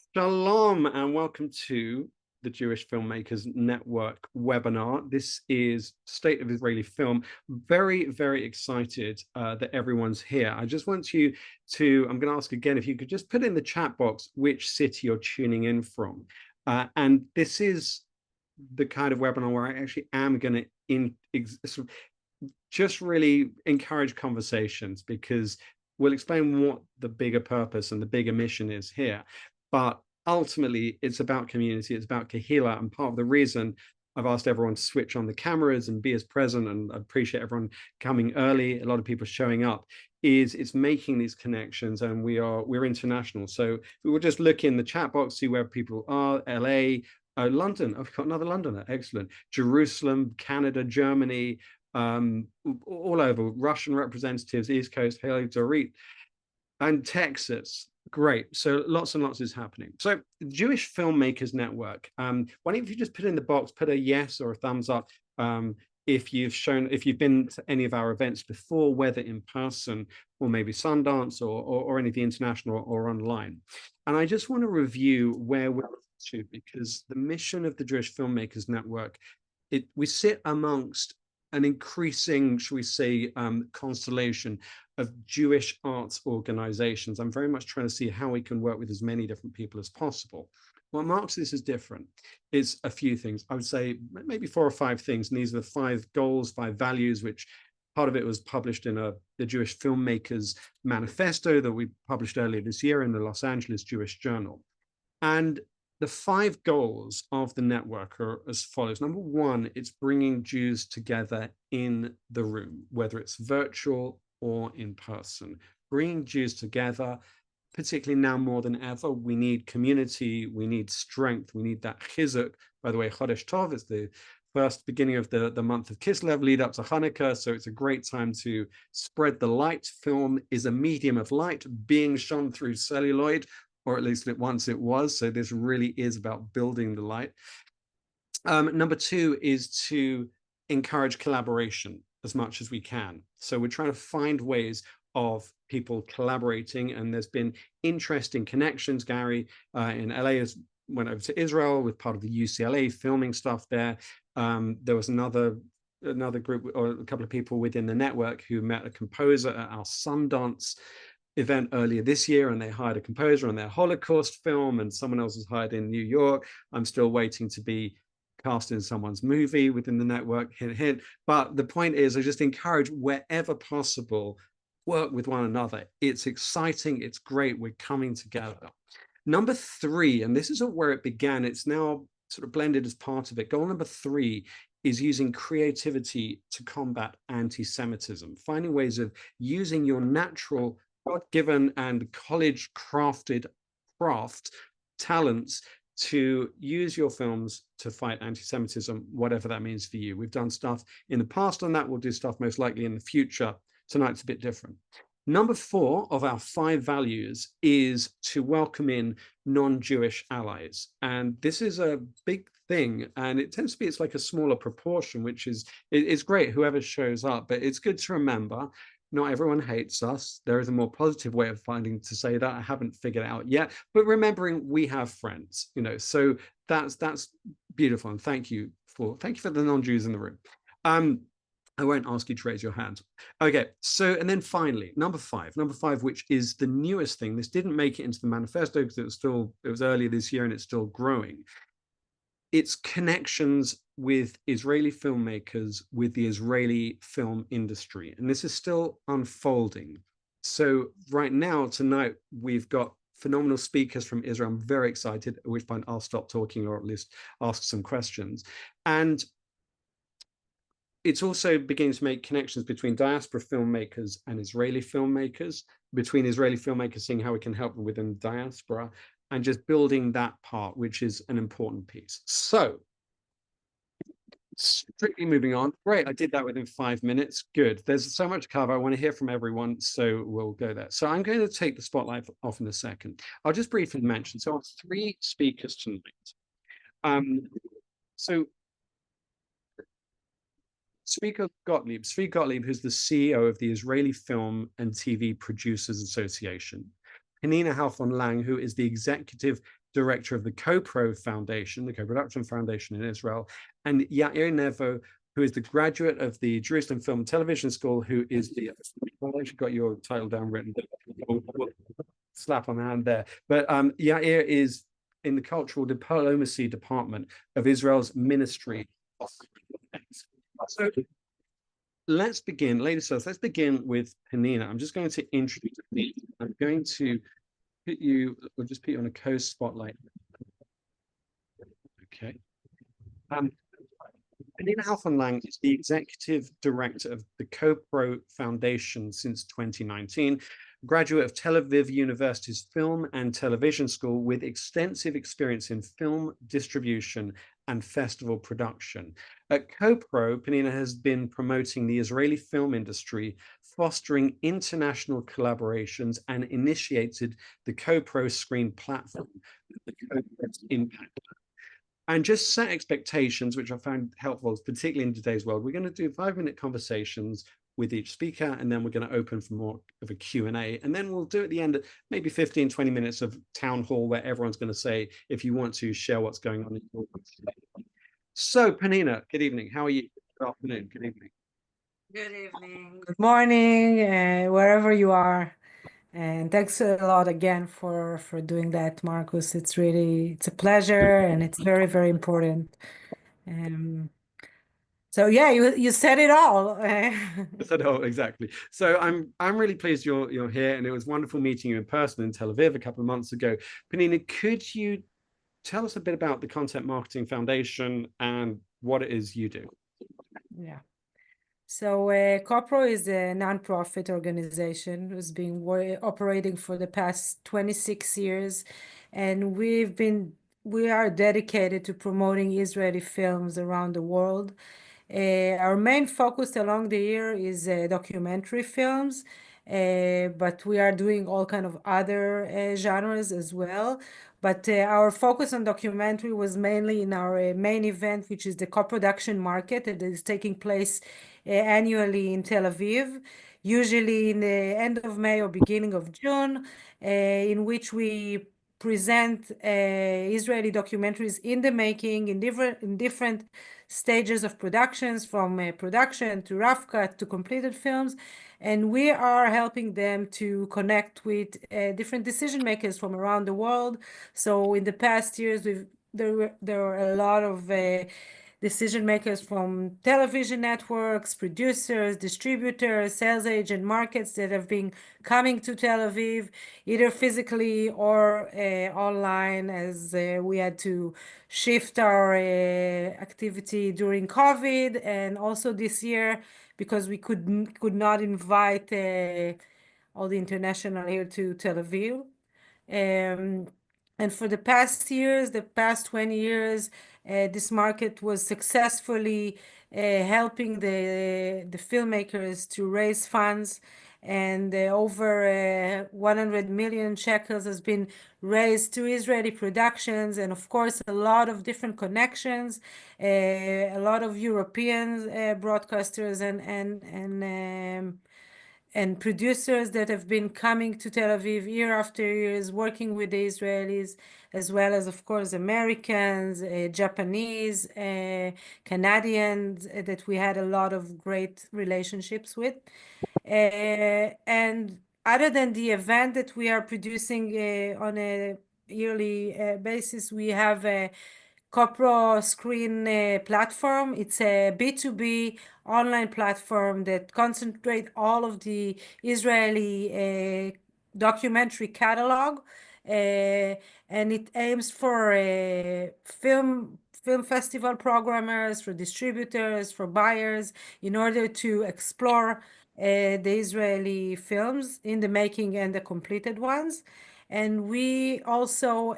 Shalom and welcome to the Jewish Filmmakers Network webinar. This is State of Israeli Film. Very, very excited that everyone's here. I just want you to, I'm going to ask again if you could just put in the chat box which city you're tuning in from. And this is the kind of webinar where I actually am going to just really encourage conversations, because we'll explain what the bigger purpose and the bigger mission is here. But ultimately, it's about community, it's about Kahila. And part of the reason I've asked everyone to switch on the cameras and be as present, and I appreciate everyone coming early, a lot of people showing up, is it's making these connections, and we're international. So we will just look in the chat box, see where people are. LA, London, I've got another Londoner, excellent. Jerusalem, Canada, Germany, all over, Russian representatives, East Coast, Haley Dorit, and Texas. Great. So lots and lots is happening. So Jewish Filmmakers Network. Why don't you just put in the box, put a yes or a thumbs up if you've been to any of our events before, whether in person or maybe Sundance or any of the international or online. And I just want to review where we're to, because the mission of the Jewish Filmmakers Network, we sit amongst an increasing, shall we say, constellation of Jewish arts organizations. I'm very much trying to see how we can work with as many different people as possible. What marks this as different is a few things. I would say maybe 4 or 5 things, and these are the 5 goals, 5 values, which part of it was published in the Jewish Filmmakers Manifesto that we published earlier this year in the Los Angeles Jewish Journal. And the 5 goals of the network are as follows. Number 1, it's bringing Jews together in the room, whether it's virtual or in person. Bringing Jews together, particularly now more than ever. We need community, we need strength, we need that chizuk. By the way, Chodesh Tov is the first beginning of the month of Kislev, lead up to Hanukkah, so it's a great time to spread the light. Film is a medium of light being shone through celluloid, or at least once it was. So this really is about building the light. Number 2 is to encourage collaboration as much as we can. So we're trying to find ways of people collaborating, and there's been interesting connections. Gary in LA went over to Israel with part of the UCLA filming stuff there. There was another group, or a couple of people within the network, who met a composer at our Sundance event earlier this year, and they hired a composer on their Holocaust film, and someone else was hired in New York. I'm still waiting to be cast in someone's movie within the network, hint, hint. But the point is, I just encourage, wherever possible, work with one another. It's exciting, it's great, we're coming together. Number 3, and this isn't where it began, it's now sort of blended as part of it. Goal number 3 is using creativity to combat anti-Semitism, finding ways of using your natural, God-given and college-crafted craft talents to use your films to fight anti-Semitism, whatever that means for you. We've done stuff in the past on that. We'll do stuff most likely in the future. Tonight's a bit different. Number 4 of our 5 values is to welcome in non-Jewish allies. And this is a big thing, and it tends to be, it's like a smaller proportion, which is, it's great, whoever shows up, but it's good to remember, not everyone hates us. There is a more positive way of finding to say that. I haven't figured it out yet, but remembering we have friends, so that's beautiful. And thank you for the non-Jews in the room. I won't ask you to raise your hand. Okay, so, and then finally, number five, which is the newest thing. This didn't make it into the manifesto because it was earlier this year and it's still growing. It's connections with Israeli filmmakers, with the Israeli film industry. And this is still unfolding. So right now, tonight, we've got phenomenal speakers from Israel. I'm very excited, at which point I'll stop talking, or at least ask some questions. And it's also beginning to make connections between diaspora filmmakers and Israeli filmmakers, between Israeli filmmakers, seeing how we can help them within the diaspora, and just building that part, which is an important piece. So, strictly moving on. Great, I did that within 5 minutes. Good. There's so much to cover. I want to hear from everyone, so we'll go there. So I'm going to take the spotlight off in a second. I'll just briefly mention, so our 3 speakers tonight. So Zvi Gottlieb, who's the CEO of the Israeli Film and TV Producers Association. Penina Halfon Lang, who is the executive director of the CoPro Foundation, the Co-Production Foundation in Israel, and Yair Nevo, who is the graduate of the Jerusalem Film and Television School, who is the, well, I actually got your title down written, slap on the hand there. But Yair is in the Cultural Diplomacy Department of Israel's Ministry. So let's begin, ladies first, let's begin with Penina. I'm just going to introduce you. I'm going to we'll just put you on a co-spotlight. Okay. Penina Alfenlang is the executive director of the CoPro Foundation since 2019, graduate of Tel Aviv University's Film and Television School with extensive experience in film distribution and festival production. At CoPro, Penina has been promoting the Israeli film industry, fostering international collaborations, and initiated the CoPro Screen platform, the CoPro's Impact. And just set expectations, which I found helpful, particularly in today's world. We're going to do 5-minute conversations with each speaker, and then we're going to open for more of a Q&A. And then we'll do at the end, maybe 15, 20 minutes of town hall where everyone's going to say, if you want to share what's going on in your life. So, Penina, good evening. How are you? Good afternoon. Good evening. Good evening. Good morning, wherever you are. And thanks a lot again for doing that, Marcus. It's a pleasure, and it's very, very important. So yeah, you said it all. Exactly. So I'm really pleased you're here, and it was wonderful meeting you in person in Tel Aviv a couple of months ago. Penina, could you tell us a bit about the Content Marketing Foundation and what it is you do? Yeah. So CoPro is a nonprofit organization who's been operating for the past 26 years, and we are dedicated to promoting Israeli films around the world. Our main focus along the year is documentary films, but we are doing all kind of other genres as well. But our focus on documentary was mainly in our main event, which is the co-production market that is taking place annually in Tel Aviv, usually in the end of May or beginning of June, in which we present Israeli documentaries in the making, in different stages of productions, from production to rough cut to completed films. And we are helping them to connect with different decision makers from around the world. So in the past years, there were a lot of decision makers from television networks, producers, distributors, sales agent markets that have been coming to Tel Aviv, either physically or online, as we had to shift our activity during COVID, and also this year because we could not invite all the international here to Tel Aviv. And for the past years, the past 20 years, this market was successfully helping the filmmakers to raise funds, and over 100 million shekels has been raised to Israeli productions, and of course a lot of different connections, a lot of European broadcasters and producers that have been coming to Tel Aviv year after year, working with the Israelis, as well as, of course, Americans, Japanese, Canadians, that we had a lot of great relationships with. And other than the event that we are producing on a yearly basis, we have a CoPro Screen platform. It's a B2B online platform that concentrates all of the Israeli documentary catalog, and it aims for film festival programmers, for distributors, for buyers, in order to explore the Israeli films in the making and the completed ones. And we also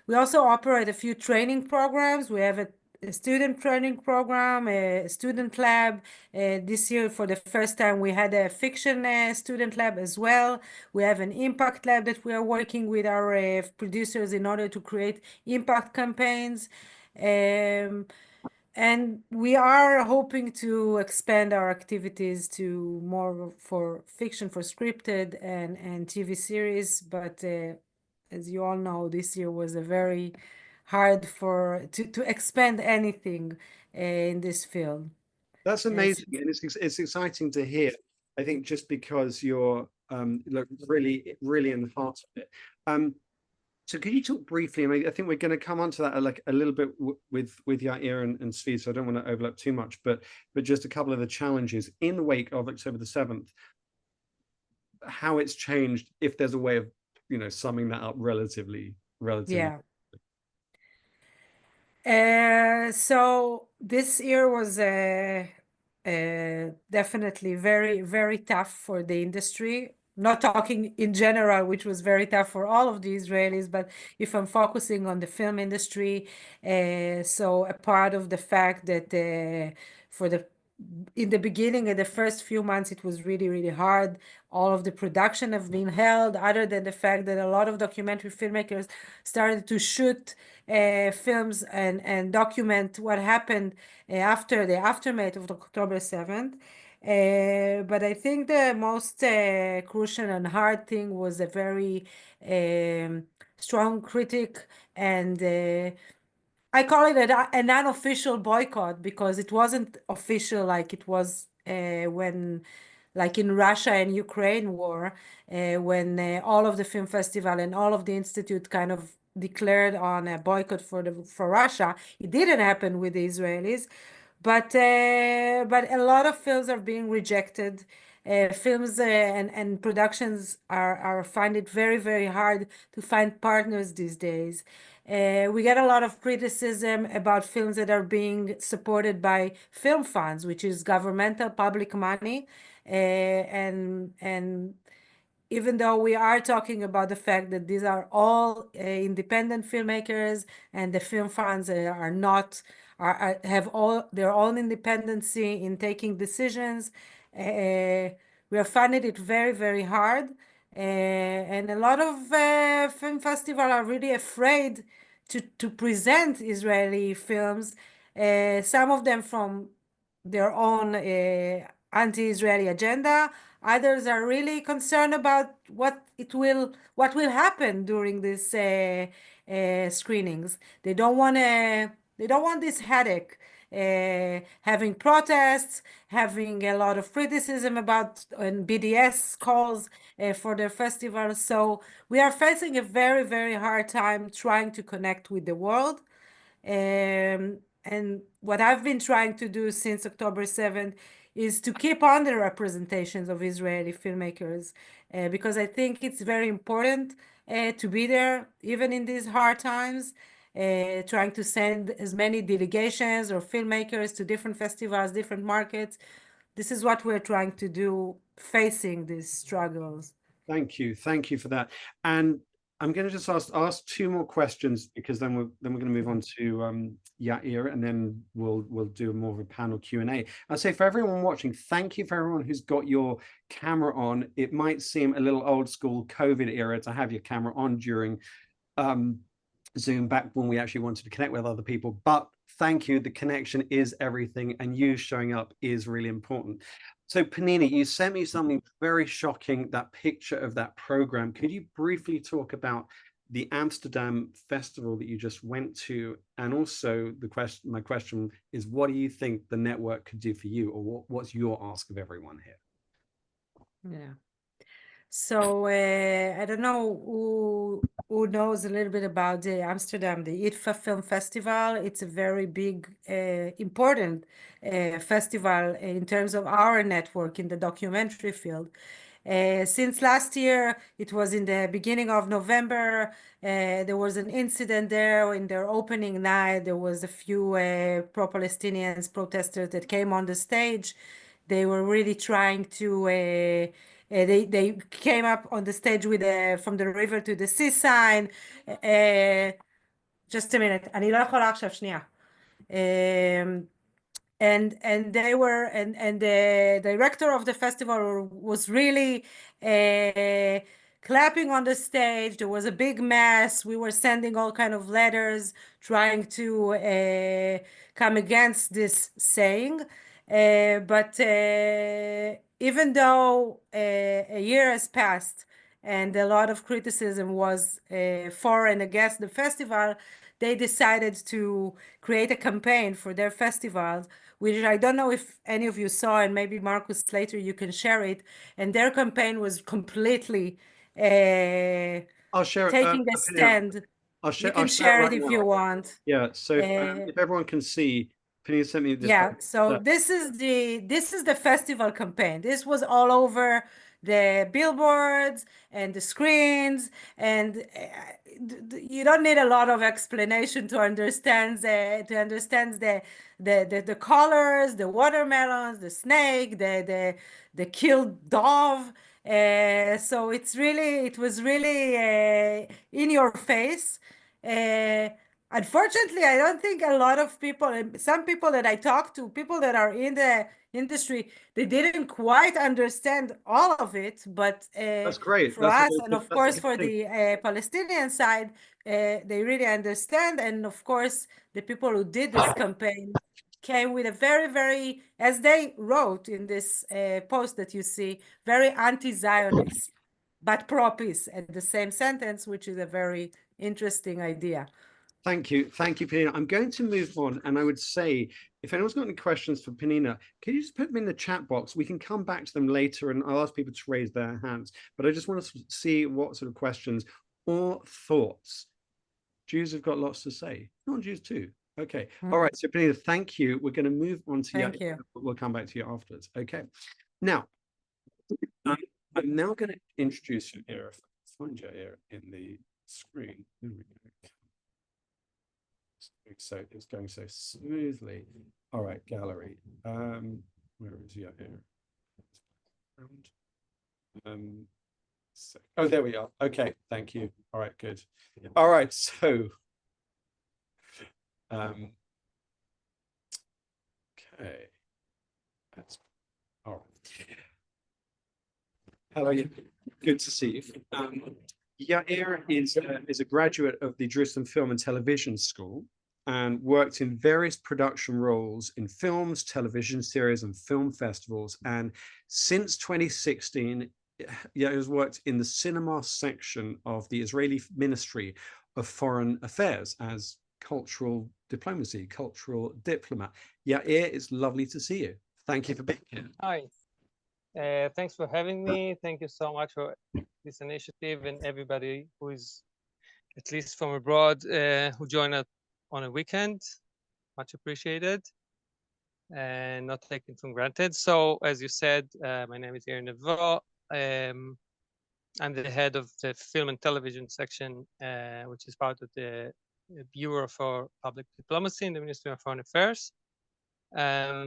operate a few training programs. We have a student training program, a student lab. This year, for the first time, we had a fiction student lab as well. We have an impact lab that we are working with our producers in order to create impact campaigns. And we are hoping to expand our activities to more for fiction, for scripted and TV series, but as you all know, this year was a very hard to expand anything in this field. That's Yes, amazing, and it's exciting to hear. I think just because you're look really in the heart of it. So could you talk briefly? I mean, I think we're going to come onto that like a little bit with Yair and Svi, so I don't want to overlap too much, but just a couple of the challenges in the wake of October the 7th, how it's changed, if there's a way of summing that up relatively. yeah. So this year was definitely very, very tough for the industry. Not talking in general, which was very tough for all of the Israelis, but if I'm focusing on the film industry, so a part of the fact that for the in the beginning, in the first few months, it was really, really hard. All of the production have been held, other than the fact that a lot of documentary filmmakers started to shoot films and document what happened after the aftermath of October 7th. But I think the most crucial and hard thing was a very strong critic and I call it an unofficial boycott because it wasn't official like it was when, like in Russia and Ukraine war, when all of the film festival and all of the institute kind of declared on a boycott for Russia. It didn't happen with the Israelis, but a lot of films are being rejected. Films and productions are find it very, very hard to find partners these days. We get a lot of criticism about films that are being supported by film funds, which is governmental public money, and even though we are talking about the fact that these are all independent filmmakers and the film funds are not have all their own independency in taking decisions, we are finding it very, very hard. And a lot of film festivals are really afraid to present Israeli films, some of them from their own anti-Israeli agenda. Others are really concerned about what will happen during these screenings. They don't want this headache, having protests, having a lot of criticism about and BDS calls for their festival. So we are facing a very, very hard time trying to connect with the world. And what I've been trying to do since October 7th is to keep on the representations of Israeli filmmakers, because I think it's very important to be there, even in these hard times, trying to send as many delegations or filmmakers to different festivals, different markets. This is what we're trying to do, facing these struggles. Thank you for that. And I'm going to just ask two more questions because then we're going to move on to Yair, and then we'll do more of a panel Q&A. I'll say for everyone watching, thank you for everyone who's got your camera on. It might seem a little old school COVID era to have your camera on during Zoom back when we actually wanted to connect with other people, but thank you. The connection is everything, and you showing up is really important. So Panini, you sent me something very shocking, that picture of that program. Could you briefly talk about the Amsterdam festival that you just went to? And also my question is, what do you think the network could do for you, or what's your ask of everyone here? Yeah. So I don't know who knows a little bit about the Amsterdam, the ITFA Film Festival. It's a very big, important festival in terms of our network in the documentary field. Since last year, it was in the beginning of November. There was an incident there in their opening night. There was a few pro-Palestinians protesters that came on the stage. They were really trying to. They came up on the stage with from the river to the sea sign. Just a minute, אני לא יכולה עכשיו, שנייה. And they were and the director of the festival was really clapping on the stage. There was a big mess. We were sending all kind of letters trying to come against this saying. But even though a year has passed and a lot of criticism was for and against the festival, they decided to create a campaign for their festival, which I don't know if any of you saw, and maybe Marcus later you can share it. And their campaign was completely I'll share it. taking a Opinion. stand. You I'll can share it share it right if you now. want. Yeah. So Uh, if everyone can see, Penny sent me this. yeah, so this is the festival campaign. This was all over the billboards and the screens, and you don't need a lot of explanation to understand the colors, the watermelons, the snake, the killed dove. So it was really in your face. Uh, Unfortunately, I don't think a lot of people, and some people that I talk to, people that are in the industry, they didn't quite understand all of it. But That's great. for us, and of That's a course good for thing. the Palestinian side, they really understand. And of course, the people who did this campaign came with a very, very, as they wrote in this post that you see, very anti-Zionist, but pro-peace at the same sentence, which is a very interesting idea. Thank you. Thank you, Penina. I'm going to move on. And I would say, if anyone's got any questions for Penina, can you just put them in the chat box? We can come back to them later and I'll ask people to raise their hands. But I just want to see what sort of questions or thoughts. Jews have got lots to say. Non-Jews too. Okay. All right. So Penina, thank you. We're going to move on to Thank you. We'll come back to you afterwards. Okay. Now, I'm now going to introduce you here. If I can find you here in the screen. There we go. So it's going so smoothly. All right, gallery. Where is he here? Oh, there we are. Okay, thank you. All right, good. All right, so okay. That's all right. Hello, good to see you. Yair is a graduate of the Jerusalem Film and Television School and worked in various production roles in films, television series, and film festivals. And since 2016, Yair has worked in the cinema section of the Israeli Ministry of Foreign Affairs as cultural diplomacy, cultural diplomat. Yair, it's lovely to see you. Thank you for being here. Hi. Thanks for having me. Thank you so much for this initiative and everybody who is, at least from abroad, who joined us on a weekend. Much appreciated and not taken for granted. So, as you said, my name is Yair Nevo. I'm the head of the film and television section, which is part of the Bureau for Public Diplomacy in the Ministry of Foreign Affairs. A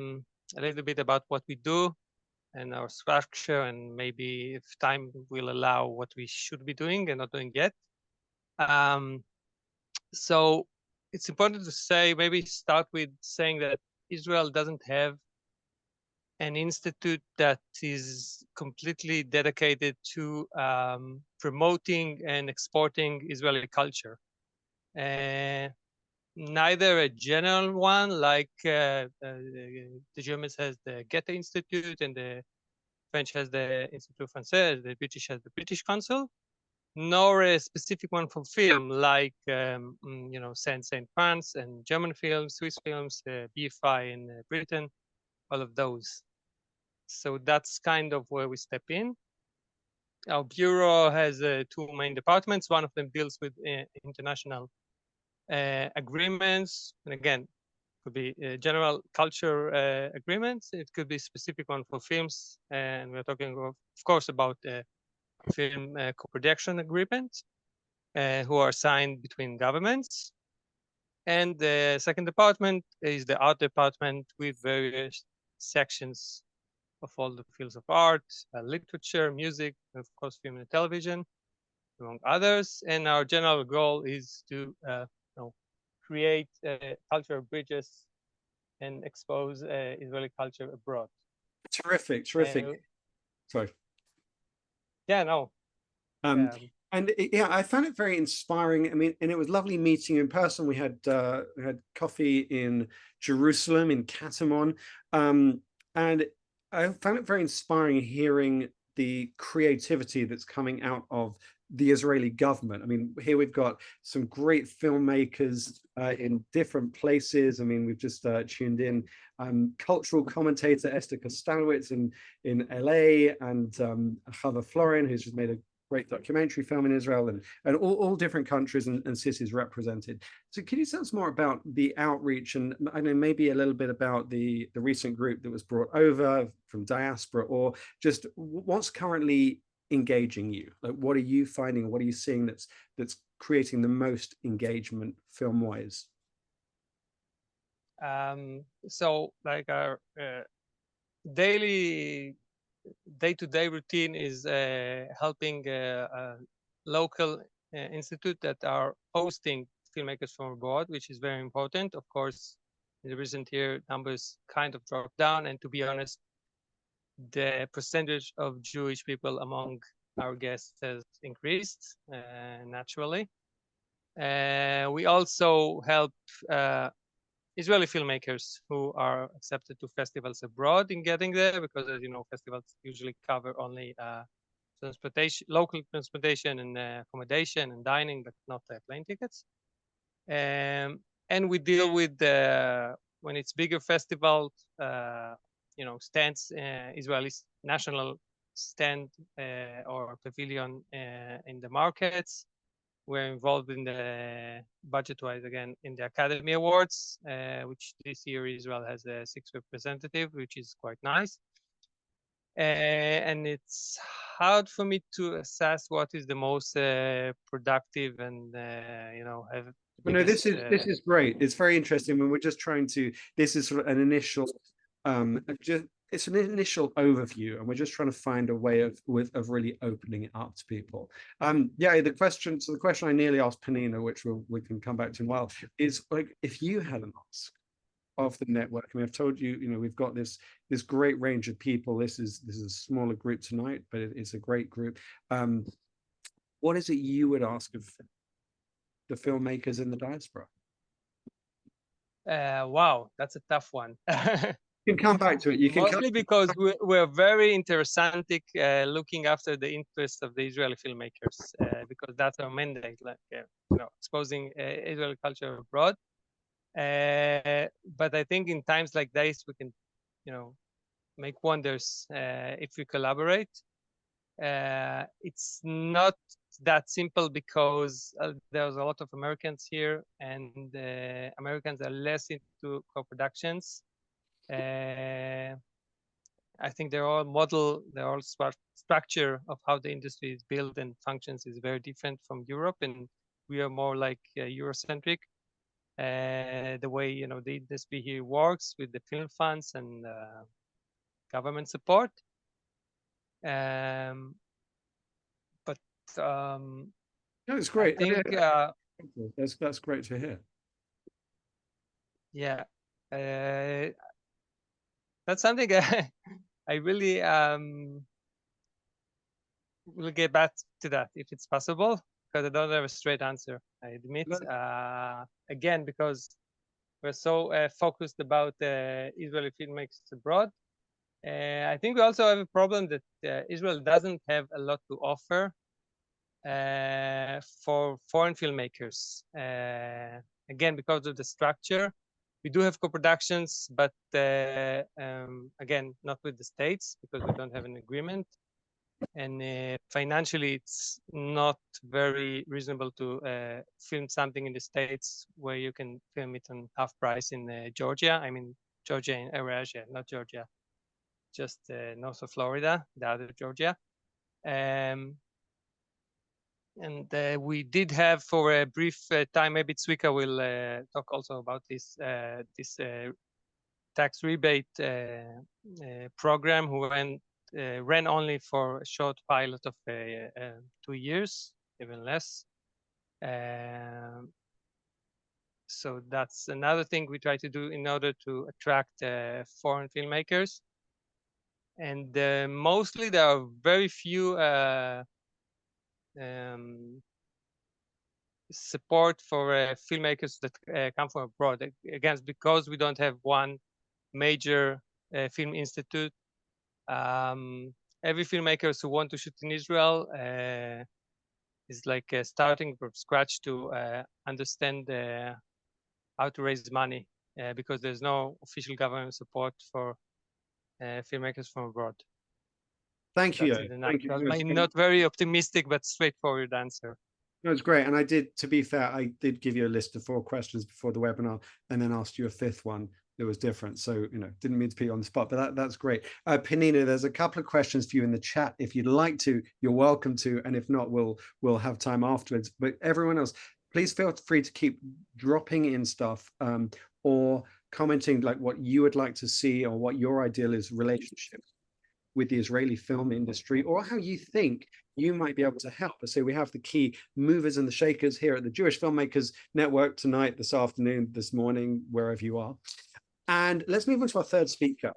little bit about what we do and our structure, and maybe if time will allow, what we should be doing and not doing yet. So it's important to say, maybe start with saying that Israel doesn't have an institute that is completely dedicated to promoting and exporting Israeli culture. Neither a general one like the Germans has the Goethe Institute and the French has the Institut Français, the British has the British Council, nor a specific one for film like Sense in France and German films, Swiss films, BFI in Britain, all of those. So that's kind of where we step in. Our bureau has two main departments. One of them deals with international agreements, and again, could be general culture agreements. It could be specific one for films, and we're talking, of course, about film co-production agreements who are signed between governments. And the second department is the art department with various sections of all the fields of art, literature, music, and of course, film and television, among others. And our general goal is to create cultural bridges and expose Israeli culture abroad. Terrific, terrific. Sorry. Yeah, no. And yeah, I found it very inspiring. I mean, and it was lovely meeting you in person. We had coffee in Jerusalem, in Katamon, and I found it very inspiring hearing the creativity that's coming out of the Israeli government. I mean, here we've got some great filmmakers in different places. I mean, we've just tuned in cultural commentator Esther Kostalowitz in LA, and Chava Florin, who's just made a great documentary film in Israel, and all different countries and cities represented. So can you tell us more about the outreach, and I know maybe a little bit about the recent group that was brought over from diaspora, or just what's currently engaging you? Like, what are you finding? What are you seeing that's creating the most engagement film wise? So like our day-to-day routine is helping a local institute that are hosting filmmakers from abroad, which is very important. Of course, in the recent year, numbers kind of dropped down, and to be honest, the percentage of Jewish people among our guests has increased naturally. We also help Israeli filmmakers who are accepted to festivals abroad in getting there, because as you know, festivals usually cover only transportation, local transportation and accommodation and dining, but not plane tickets. And we deal with when it's bigger festivals, stands, Israeli national stand or pavilion in the markets. We're involved in the budget-wise again in the Academy Awards, which this year Israel has a 6th representative, which is quite nice. And it's hard for me to assess what is the most productive and have. No, this is great. It's very interesting when we're just trying to. This is sort of an initial, it's an initial overview, and we're just trying to find a way of really opening it up to people. Yeah, the question I nearly asked Penina, which we can come back to in a while, is like, if you had an ask of the network. I mean, I've told you, we've got this great range of people. This is a smaller group tonight, but it's a great group. What is it you would ask of the filmmakers in the diaspora? Wow, that's a tough one. You can come back to it. You can mostly because we're very interested looking after the interests of the Israeli filmmakers, because that's our mandate, like exposing Israeli culture abroad. But I think in times like this, we can, make wonders if we collaborate. It's not that simple because there's a lot of Americans here, and Americans are less into co-productions. I think their whole structure of how the industry is built and functions is very different from Europe, and we are more like Eurocentric. The way the industry here works with the film funds and government support. No, it's great. I think that's great to hear. Yeah, that's something I really will get back to that if it's possible, because I don't have a straight answer, I admit. Again, because we're so focused about Israeli filmmakers abroad. I think we also have a problem that Israel doesn't have a lot to offer for foreign filmmakers. Again, because of the structure. We do have co-productions, but again, not with the States, because we don't have an agreement. And financially, it's not very reasonable to film something in the States where you can film it on half price in Georgia. I mean, Georgia in Eurasia, not Georgia, just north of Florida, the other Georgia. And we did have for a brief time, maybe Tzvika will talk also about this tax rebate program, who ran only for a short pilot of 2 years, even less. So that's another thing we try to do in order to attract foreign filmmakers. And mostly there are very few support for filmmakers that come from abroad. Again, because we don't have one major film institute, every filmmakers who want to shoot in Israel is like starting from scratch to understand how to raise money because there's no official government support for filmmakers from abroad. Thank you. That's in a Thank you. nutshell. My not very optimistic but straightforward answer. That was great. And I did, to be fair, I did give you a list of 4 questions before the webinar and then asked you a 5th one that was different. So, didn't mean to put you on the spot, but that's great. Penina, there's a couple of questions for you in the chat. If you'd like to, you're welcome to. And if not, we'll have time afterwards. But everyone else, please feel free to keep dropping in stuff or commenting like what you would like to see or what your ideal is relationship with the Israeli film industry, or how you think you might be able to help. So we have the key movers and the shakers here at the Jewish Filmmakers Network tonight, this afternoon, this morning, wherever you are. And let's move on to our 3rd speaker.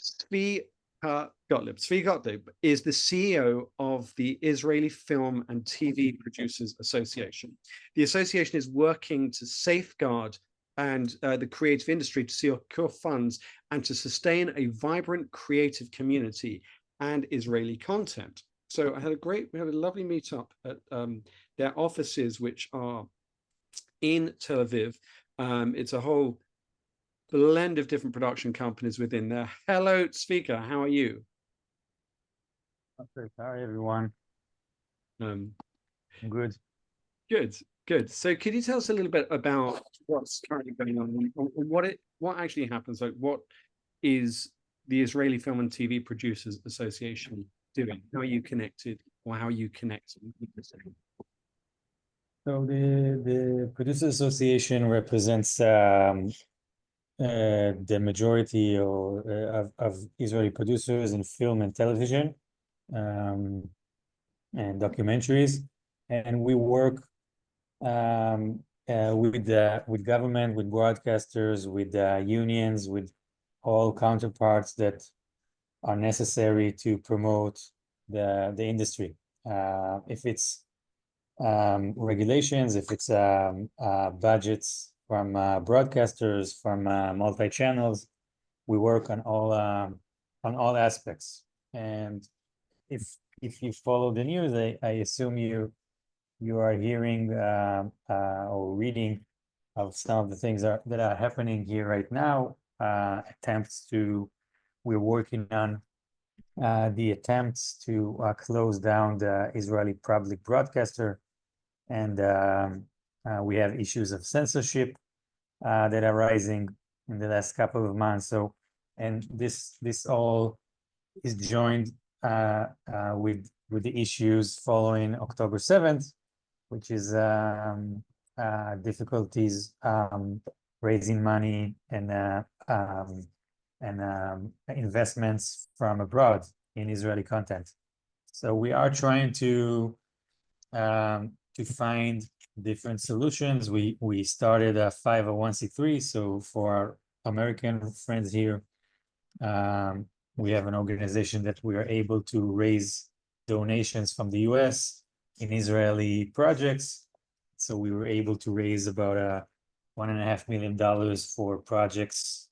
Zvi Gottlieb. Zvi Gottlieb is the CEO of the Israeli Film and TV Producers Association. The association is working to safeguard and the creative industry to secure funds and to sustain a vibrant creative community and Israeli content. So we had a lovely meetup at their offices, which are in Tel Aviv. It's a whole blend of different production companies within there. Hello, Zvika, how are you? Okay, hi everyone. I'm good. Good. So could you tell us a little bit about what's currently going on and what actually happens? Like, what is the Israeli Film and TV Producers Association doing? How are you connected, or how are you connecting with this? So the Producers Association represents the majority of Israeli producers in film and television and documentaries, and we work with government, with broadcasters, with unions, with all counterparts that are necessary to promote the industry. If it's regulations, if it's budgets from broadcasters, from multi-channels, we work on all aspects. And if you follow the news, I assume you are hearing or reading of some of the things that are happening here right now. We're working on the attempts to close down the Israeli public broadcaster, and we have issues of censorship that are rising in the last couple of months. So, and this all is joined with the issues following October 7th, which is difficulties raising money and investments from abroad in Israeli content. So we are trying to find different solutions. We started a 501c3. So for our American friends here, we have an organization that we are able to raise donations from the US in Israeli projects. So we were able to raise about $1.5 million for projects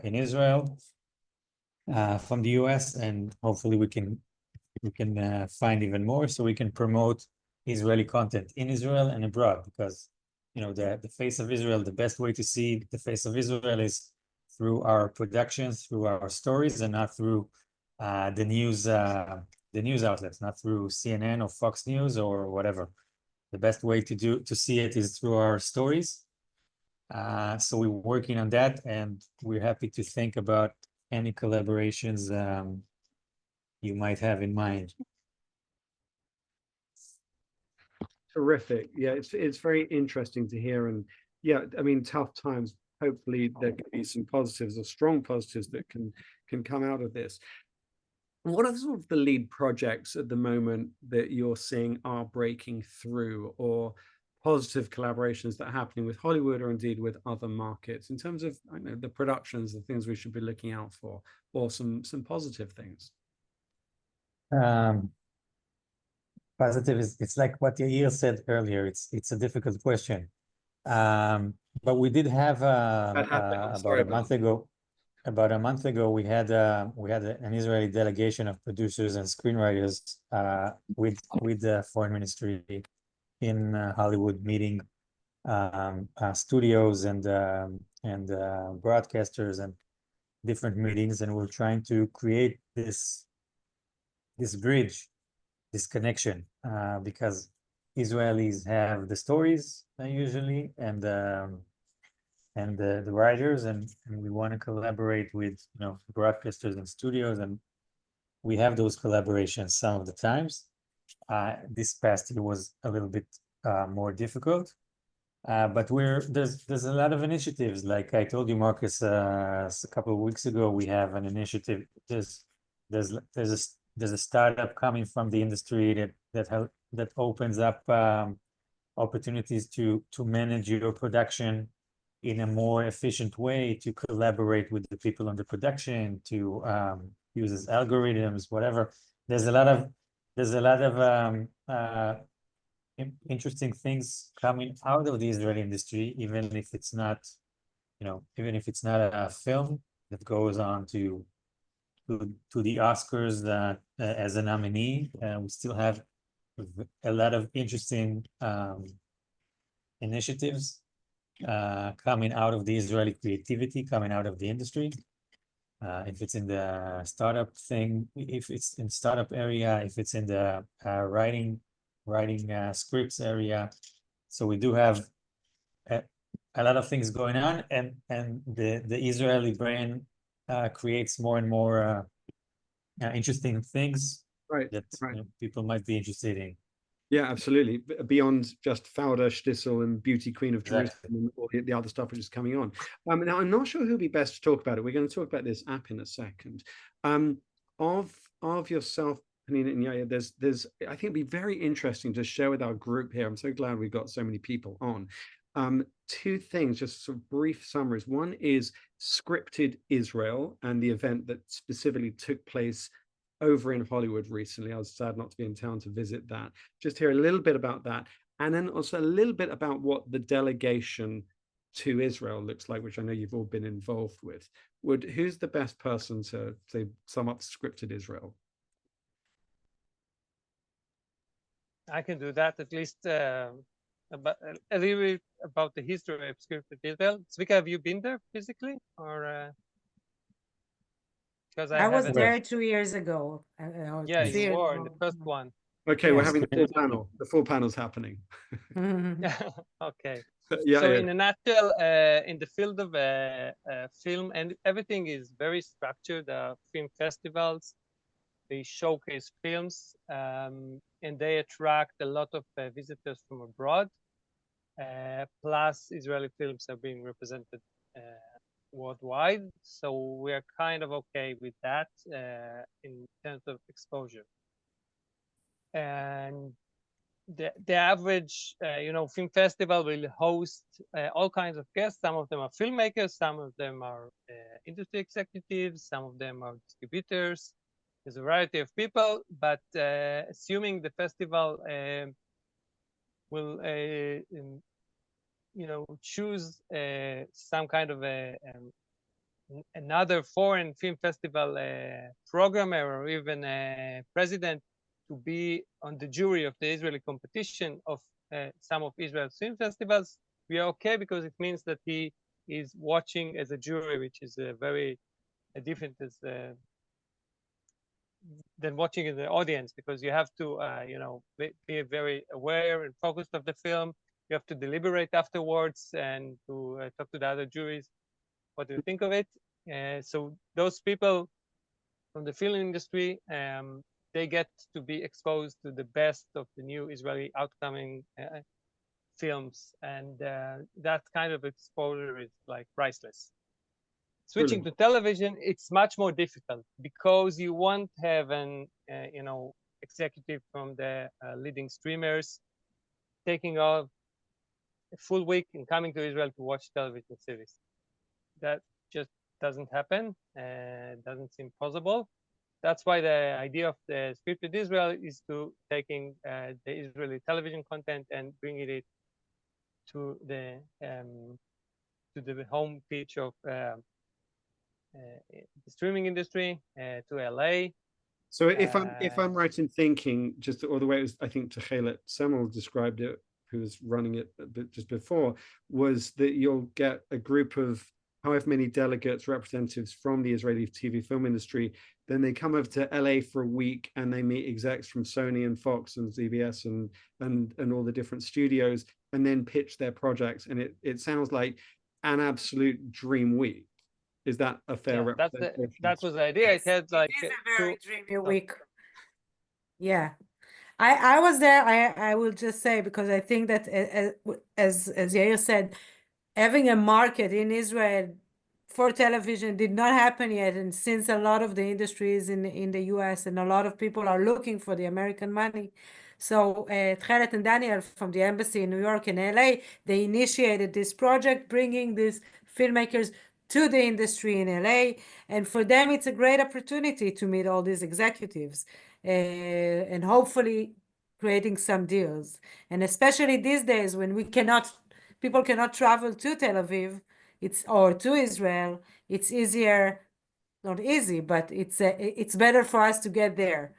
in Israel from the US, and hopefully we can find even more so we can promote Israeli content in Israel and abroad, because the face of Israel, the best way to see the face of Israel is through our productions, through our stories, and not through the news outlets, not through CNN or Fox News or whatever. The best way to see it is through our stories. So we're working on that, and we're happy to think about any collaborations you might have in mind. Terrific. Yeah, it's very interesting to hear, and yeah, I mean, tough times. Hopefully there can be some positives or strong positives that can come out of this. What are sort of the lead projects at the moment that you're seeing are breaking through, or positive collaborations that are happening with Hollywood or indeed with other markets in terms of the productions, the things we should be looking out for, or some positive things? Positive is, it's like what Yair said earlier. It's a difficult question. But we did have about a month ago. about a month ago, we had an Israeli delegation of producers and screenwriters with the foreign ministry in Hollywood, meeting studios and broadcasters and different meetings, and we're trying to create this bridge, this connection, because Israelis have the stories usually, and the writers, and we want to collaborate with broadcasters and studios, and we have those collaborations some of the times. This past year was a little bit more difficult, but there's a lot of initiatives. Like I told you, Marcus, a couple of weeks ago, we have an initiative. There's a startup coming from the industry that opens up opportunities to manage your production in a more efficient way, to collaborate with the people on the production, to use algorithms, whatever. There's a lot of interesting things coming out of the Israeli industry, even if it's not a film that goes on to the Oscars as a nominee. We still have a lot of interesting initiatives coming out of the Israeli creativity, coming out of the industry. If it's in the startup thing, if it's in startup area, if it's in the writing scripts area. So we do have a lot of things going on, and the Israeli brain creates more and more interesting things that people might be interested in. Yeah, absolutely. Beyond just Fauda, Shtisel, and Beauty Queen of Jerusalem, Exactly. and all the other stuff which is coming on. Now, I'm not sure who'll be best to talk about it. We're going to talk about this app in a second. Of yourself, Panina and Yaya, there's I think it'd be very interesting to share with our group here. I'm so glad we've got so many people on. Two things, just sort of brief summaries. One is Scripted Israel and the event that specifically took place over in Hollywood recently. I was sad not to be in town to visit that. Just hear a little bit about that, and then also a little bit about what the delegation to Israel looks like, which I know you've all been involved with. Who's the best person to say sum up Scripted Israel? I can do that, at least about a little bit about the history of Scripted Israel. Zvika, have you been there physically, or because I was haven't? there 2 years ago. Yeah, 3 you years were in ago. the first one. Okay, Yeah. we're having the full panel. The full panel's happening. Okay. Yeah, So yeah. in a nutshell, in the field of film, and everything is very structured. Film festivals, they showcase films, and they attract a lot of visitors from abroad. Plus, Israeli films are being represented worldwide. So we are kind of okay with that in terms of exposure. And the average, film festival will host all kinds of guests. Some of them are filmmakers, some of them are industry executives, some of them are distributors. There's a variety of people, but assuming the festival will, choose some kind of another foreign film festival programmer or even a president to be on the jury of the Israeli competition of some of Israel's film festivals, we are okay, because it means that he is watching as a jury, which is very different than watching as an audience, because you have to, be very aware and focused of the film. You have to deliberate afterwards and to talk to the other juries. What do you think of it? So those people from the film industry, they get to be exposed to the best of the new Israeli outcoming films, and that kind of exposure is like priceless. Switching to television, it's much more difficult, because you won't have an executive from the leading streamers taking off a full week and coming to Israel to watch television series. That just doesn't happen. Doesn't seem possible. That's why the idea of the Scripted Israel is to taking the Israeli television content and bringing it to the home pitch of the streaming industry to LA. So if I'm right in thinking, just or the way it was, I think Techelet Semel described it, who was running it a bit just before, was that you'll get a group of however many delegates, representatives from the Israeli TV film industry. Then they come over to LA for a week and they meet execs from Sony and Fox and ZBS and all the different studios, and then pitch their projects. And it sounds like an absolute dream week. Is that a fair representation? That was the idea. It had like it is a very dreamy week. Yeah. I was there. I will just say, because I think that as Yair said, having a market in Israel for television did not happen yet. And since a lot of the industries in the US and a lot of people are looking for the American money, so Tchelet and Daniel from the embassy in New York and LA, they initiated this project, bringing these filmmakers to the industry in LA. And for them, it's a great opportunity to meet all these executives and hopefully creating some deals. And especially these days when people cannot travel to Tel Aviv, or to Israel, it's easier, not easy, but it's better for us to get there.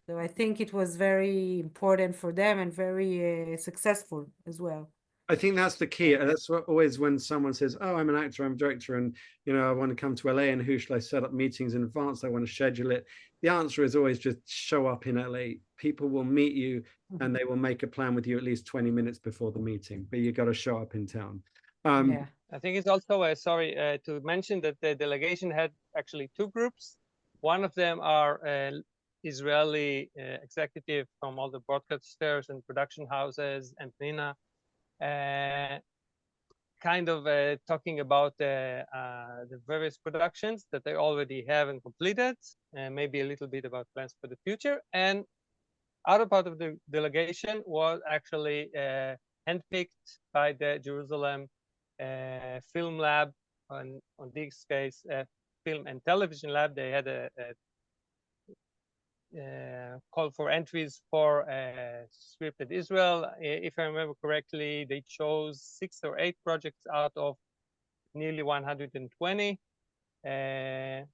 So I think it was very important for them and very successful as well. I think that's the key. That's what always when someone says, "Oh, I'm an actor, I'm a director, and I want to come to LA, and who should I set up meetings in advance? I want to schedule it." The answer is always just show up in LA. People will meet you, and they will make a plan with you at least 20 minutes before the meeting. But you got to show up in town. Yeah. I think it's also sorry to mention that the delegation had actually two groups. One of them are Israeli executive from all the broadcasters and production houses and Nina. Kind of talking about the various productions that they already have and completed, and maybe a little bit about plans for the future. And other part of the delegation was actually handpicked by the Jerusalem Film Lab, on this case, Film and Television Lab. They had a call for entries for scripted Israel. If I remember correctly, they chose 6 or 8 projects out of nearly 120. And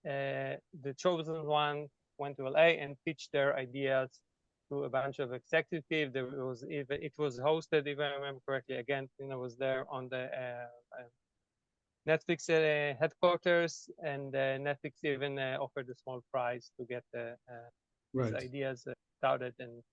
the chosen one went to LA and pitched their ideas to a bunch of executives. It was hosted, if I remember correctly, again, Tina was there on the Netflix headquarters, and Netflix even offered a small prize to get these ideas started and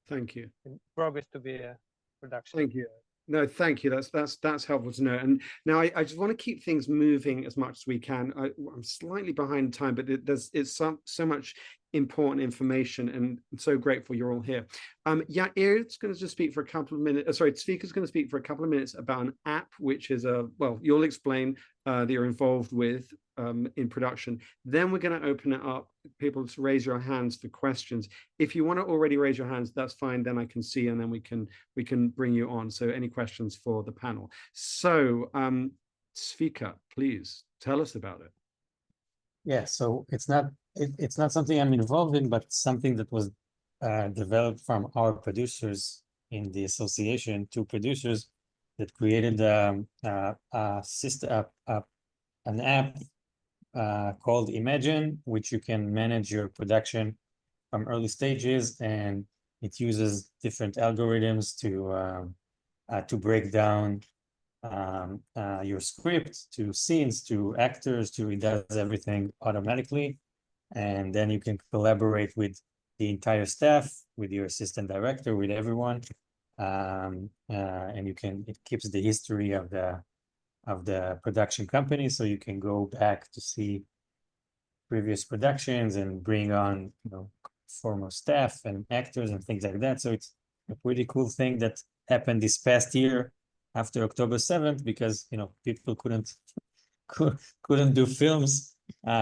thank you. In progress to be a production. Thank you. No, thank you. That's helpful to know. And now I just want to keep things moving as much as we can. I'm slightly behind time, but it's so much important information, and I'm so grateful you're all here. Yair's going to just speak for a couple of minutes. Sorry, Tzvika's going to speak for a couple of minutes about an app, which is you'll explain that you're involved with in production. Then we're going to open it up, people to raise your hands for questions. If you want to already raise your hands, that's fine. Then I can see, and then we can bring you on. So any questions for the panel? So Tzvika, please tell us about it. Yeah, so it's not something I'm involved in, but something that was developed from our producers in the association, 2 producers that created an app called Imagine, which you can manage your production from early stages, and it uses different algorithms to break down your script to scenes, to actors, it does everything automatically. And then you can collaborate with the entire staff, with your assistant director, with everyone. And it keeps the history of the production company, so you can go back to see previous productions and bring on former staff and actors and things like that. So it's a pretty cool thing that happened this past year after October 7th, because people couldn't do films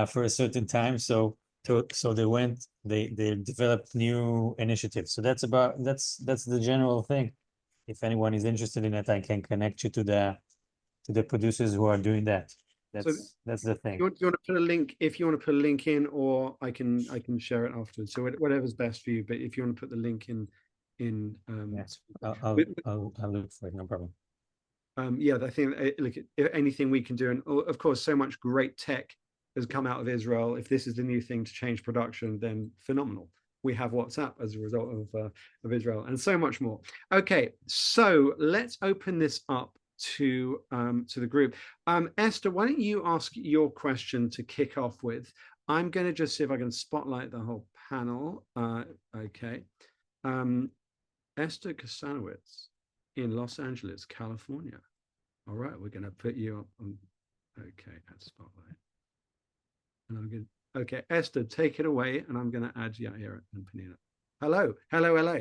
for a certain time, so they developed new initiatives. So that's the general thing. If anyone is interested in it, I can connect you to the producers who are doing that. That's the thing. You want to put a link? If you want to put a link in, or I can share it afterwards. So whatever's best for you. But if you want to put the link in, I'll look for it. No problem. yeah, I think look, if anything we can do, and of course, so much great tech has come out of Israel. If this is the new thing to change production, then phenomenal. We have WhatsApp as a result of Israel, and so much more. Okay, so let's open this up to the group. Esther, why don't you ask your question to kick off with? I'm going to just see if I can spotlight the whole panel. Okay, Esther Kasanowitz in Los Angeles, California. All right, we're going to put you up on. Okay, add spotlight. And I'm going. Okay, Esther, take it away, and I'm going to add Yair and Panina. Hello, hello, LA.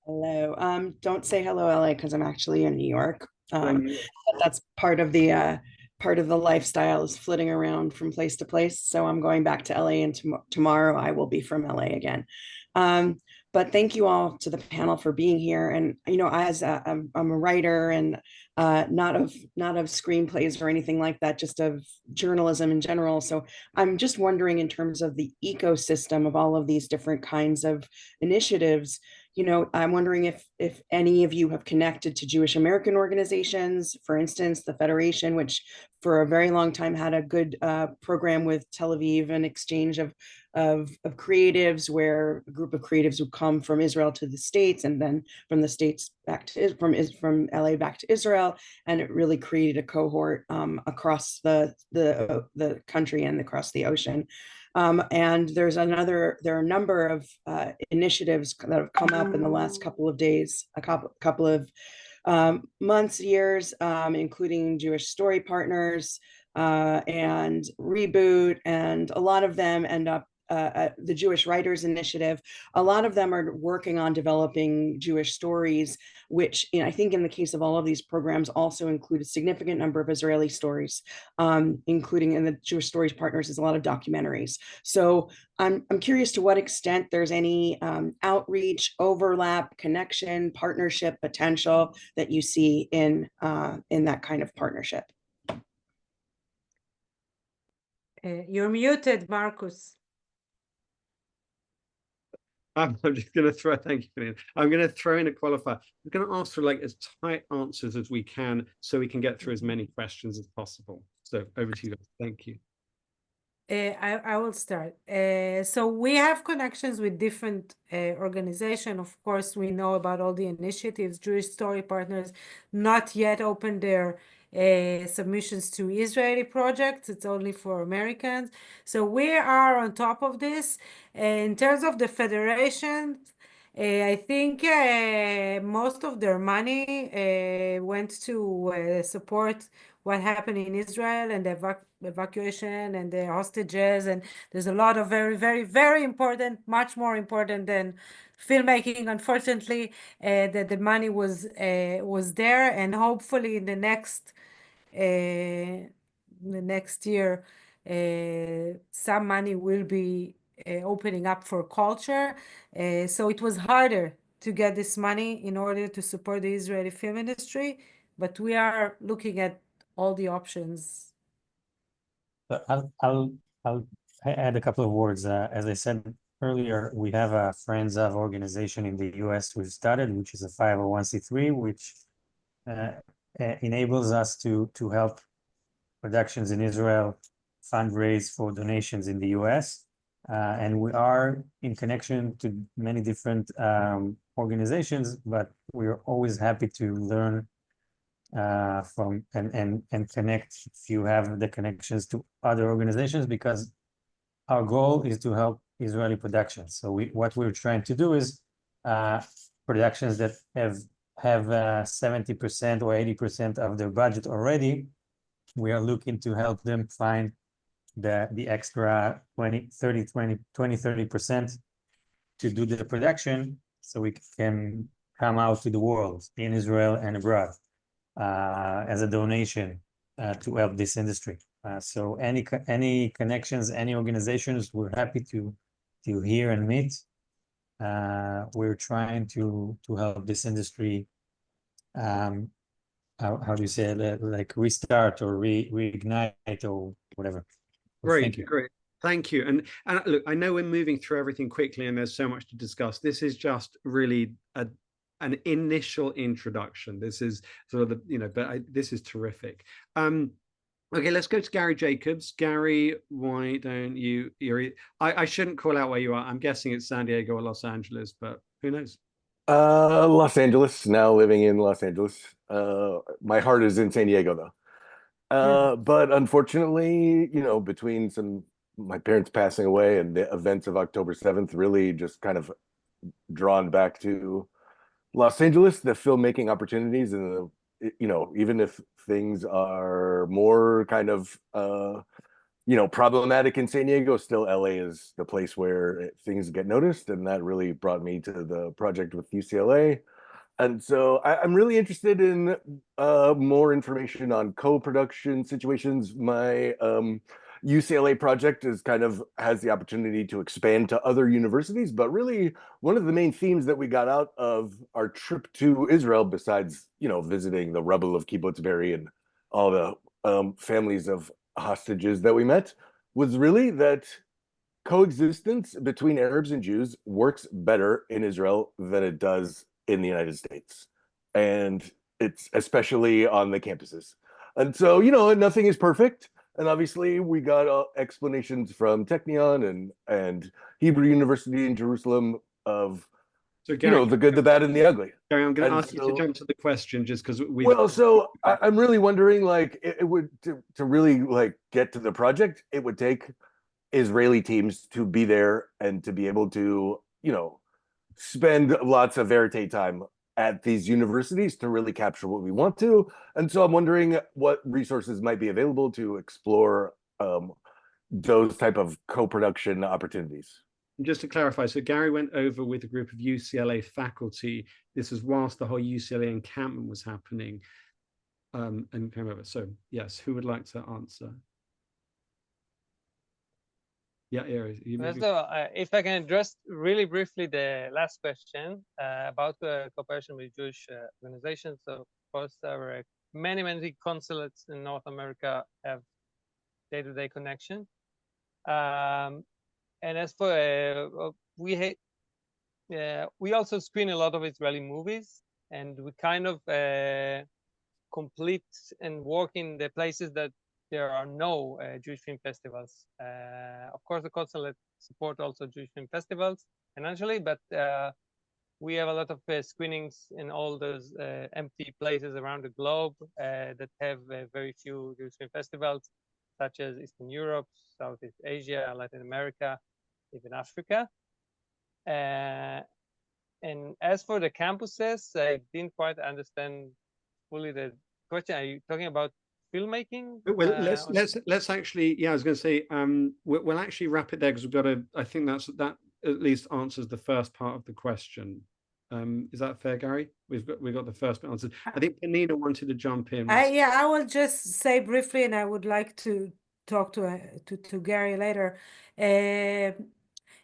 Hello. Don't say hello, LA, because I'm actually in New York. New York. That's part of the lifestyle is flitting around from place to place. So I'm going back to LA, and tomorrow I will be from LA again. But thank you all to the panel for being here. And as I'm a writer, and not of screenplays or anything like that, just of journalism in general. So I'm just wondering, in terms of the ecosystem of all of these different kinds of initiatives, I'm wondering if any of you have connected to Jewish American organizations, for instance, the Federation, which for a very long time had a good program with Tel Aviv, an exchange of creatives, where a group of creatives would come from Israel to the States, and then from the States back to from LA back to Israel, and it really created a cohort across the country and across the ocean. And there are a number of initiatives that have come up in the last couple of days, a couple of months, years, including Jewish Story Partners and Reboot, and a lot of them end up the Jewish Writers Initiative. A lot of them are working on developing Jewish stories, which I think in the case of all of these programs also include a significant number of Israeli stories, including in the Jewish Stories Partners is a lot of documentaries. So I'm curious to what extent there's any outreach, overlap, connection, partnership potential that you see in that kind of partnership. You're muted, Marcus. I'm just going to throw. Thank you, Panina. I'm going to throw in a qualifier. I'm going to ask for like as tight answers as we can, so we can get through as many questions as possible. So over to you guys. Thank you. I will start. So we have connections with different organizations. Of course, we know about all the initiatives. Jewish Story Partners not yet opened their submissions to Israeli projects. It's only for Americans. So we are on top of this. In terms of the federation, I think most of their money went to support what happened in Israel and the evacuation and the hostages. And there's a lot of very, very, very important, much more important than filmmaking, unfortunately, that the money was there. And hopefully in the next year, some money will be opening up for culture. So it was harder to get this money in order to support the Israeli film industry, but we are looking at all the options. I'll add a couple of words. As I said earlier, we have a Friends of organization in the US we've started, which is a 501c3, which enables us to help productions in Israel fundraise for donations in the US. And we are in connection to many different organizations, but we're always happy to learn from and connect if you have the connections to other organizations, because our goal is to help Israeli productions. So what we're trying to do is productions that have 70% or 80% of their budget already. We are looking to help them find the extra 30% to do the production, so we can come out to the world in Israel and abroad as a donation to help this industry. So any connections, any organizations, we're happy to hear and meet. We're trying to help this industry. How do you say it? Like restart or reignite or whatever. Great, great. Thank you. And look, I know we're moving through everything quickly and there's so much to discuss. This is just really an initial introduction. This is sort of the, you know, but this is terrific. Okay, let's go to Gary Jacobs. Gary, why don't you? I shouldn't call out where you are. I'm guessing it's San Diego or Los Angeles, but who knows? Los Angeles, now living in Los Angeles. My heart is in San Diego though. But unfortunately, you know, between my parents passing away and the events of October 7th, really just kind of drawn back to Los Angeles, the filmmaking opportunities, and you know, even if things are more kind of you know, problematic in San Diego, still LA is the place where things get noticed, and that really brought me to the project with UCLA. And so I'm really interested in more information on co-production situations. My UCLA project has the opportunity to expand to other universities, but really one of the main themes that we got out of our trip to Israel, besides, you know, visiting the rubble of Kibbutz Be'eri and all the families of hostages that we met, was really that coexistence between Arabs and Jews works better in Israel than it does in the United States. And it's especially on the campuses. And so, you know, nothing is perfect. And obviously we got explanations from Technion and Hebrew University in Jerusalem of, So Gary, you know, the good, the bad, and the ugly. Gary, I'm going to ask you to jump to the question just because we. Well, so I'm really wondering, like, it would to really like get to the project, it would take Israeli teams to be there and to be able to, you know, spend lots of verite time at these universities to really capture what we want to. And so I'm wondering what resources might be available to explore those type of co-production opportunities. Just to clarify, so Gary went over with a group of UCLA faculty. This was whilst the whole UCLA encampment was happening, and came over. So yes, who would like to answer? Yeah, if I can address really briefly the last question about the cooperation with Jewish organizations. So, of course, there are many consulates in North America have day-to-day connection. And as for we also screen a lot of Israeli movies, and we kind of complete and work in the places that there are no Jewish film festivals. Of course, the consulate support also Jewish film festivals financially, but we have a lot of screenings in all those empty places around the globe that have very few Jewish film festivals, such as Eastern Europe, Southeast Asia, Latin America, even Africa. And as for the campuses, I didn't quite understand fully the question. Are you talking about filmmaking? Well, let's actually, yeah, I was going to say we'll actually wrap it there because we've got to. I think that at least answers the first part of the question. Is that fair, Gary? We've got the first bit answered. I think Penina wanted to jump in. Yeah, I will just say briefly, and I would like to talk to Gary later.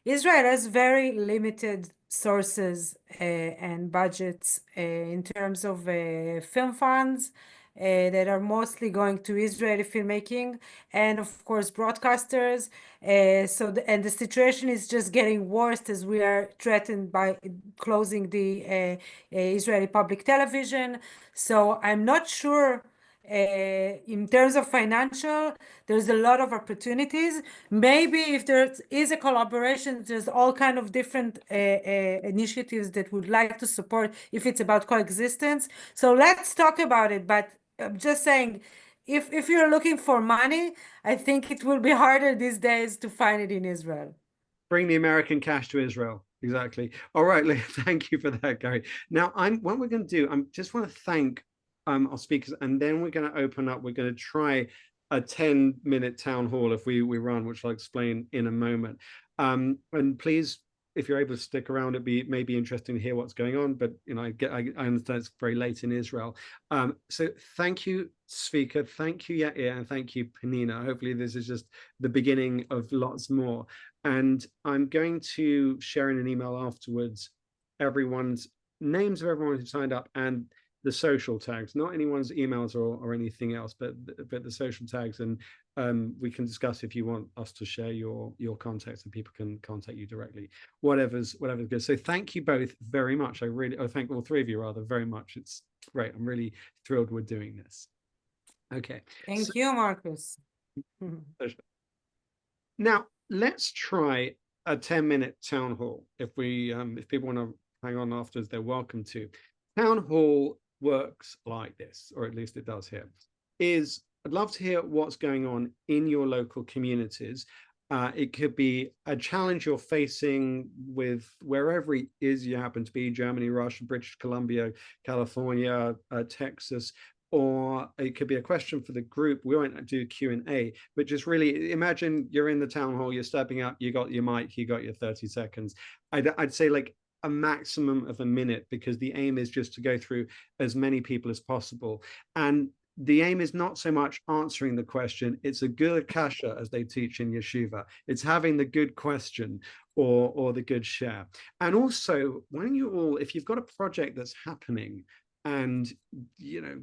Israel has very limited sources and budgets in terms of film funds that are mostly going to Israeli filmmaking and, of course, broadcasters. And the situation is just getting worse as we are threatened by closing the Israeli public television. So I'm not sure. In terms of financial, there's a lot of opportunities. Maybe if there is a collaboration, there's all kind of different initiatives that would like to support if it's about coexistence. So let's talk about it. But I'm just saying, if you're looking for money, I think it will be harder these days to find it in Israel. Bring the American cash to Israel. Exactly. All right. Thank you for that, Gary. Now, what we're going to do, I just want to thank our speakers, and then we're going to open up. We're going to try a 10-minute town hall if we run, which I'll explain in a moment. And please, if you're able to stick around, it may be interesting to hear what's going on. But you know, I understand it's very late in Israel. So thank you, speaker. Thank you, Yair, and thank you, Penina. Hopefully, this is just the beginning of lots more. And I'm going to share in an email afterwards everyone's names of everyone who signed up and the social tags, not anyone's emails or anything else, but the social tags. And we can discuss if you want us to share your contacts and people can contact you directly. Whatever's good. So thank you both very much. I thank all three of you rather very much. It's great. I'm really thrilled we're doing this. Okay. Thank you, Marcus. Now let's try a 10-minute town hall. If people want to hang on afterwards, they're welcome to. Town hall works like this, or at least it does here. I'd love to hear what's going on in your local communities. It could be a challenge you're facing with wherever it is you happen to be, Germany, Russia, British Columbia, California, Texas, or it could be a question for the group. We won't do Q&A, but just really imagine you're in the town hall, you're stepping up, you got your mic, you got your 30 seconds. I'd say like a maximum of a minute, because the aim is just to go through as many people as possible. And the aim is not so much answering the question, it's a good kasha, as they teach in yeshiva. It's having the good question or the good share. And also, why don't you all, if you've got a project that's happening and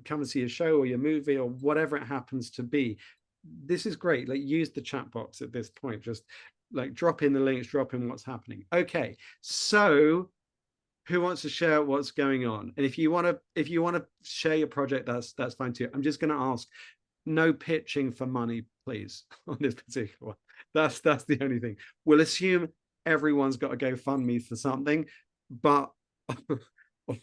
come and see a show or your movie or whatever it happens to be, this is great. Like, use the chat box at this point. Just like drop in the links, drop in what's happening. Okay, so who wants to share what's going on? And if you want to share your project, that's fine too. I'm just going to ask, no pitching for money, please, on this particular one. That's the only thing. We'll assume everyone's got a GoFundMe for something, but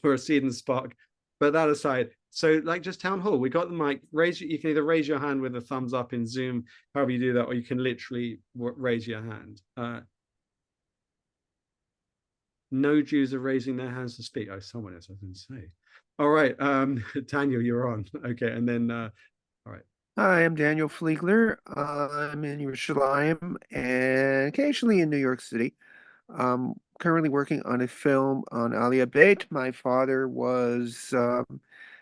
or a Seed and Spark. But that aside, so like just town hall, we got the mic. You can either raise your hand with a thumbs up in Zoom, however you do that, or you can literally raise your hand. No Jews are raising their hands to speak. Oh, someone else, I didn't say. All right, Daniel, you're on. Okay, and then, all right. Hi, I'm Daniel Fliegler. I'm in Yerushalayim and occasionally in New York City. Currently working on a film on Aliyah Beit. My father was the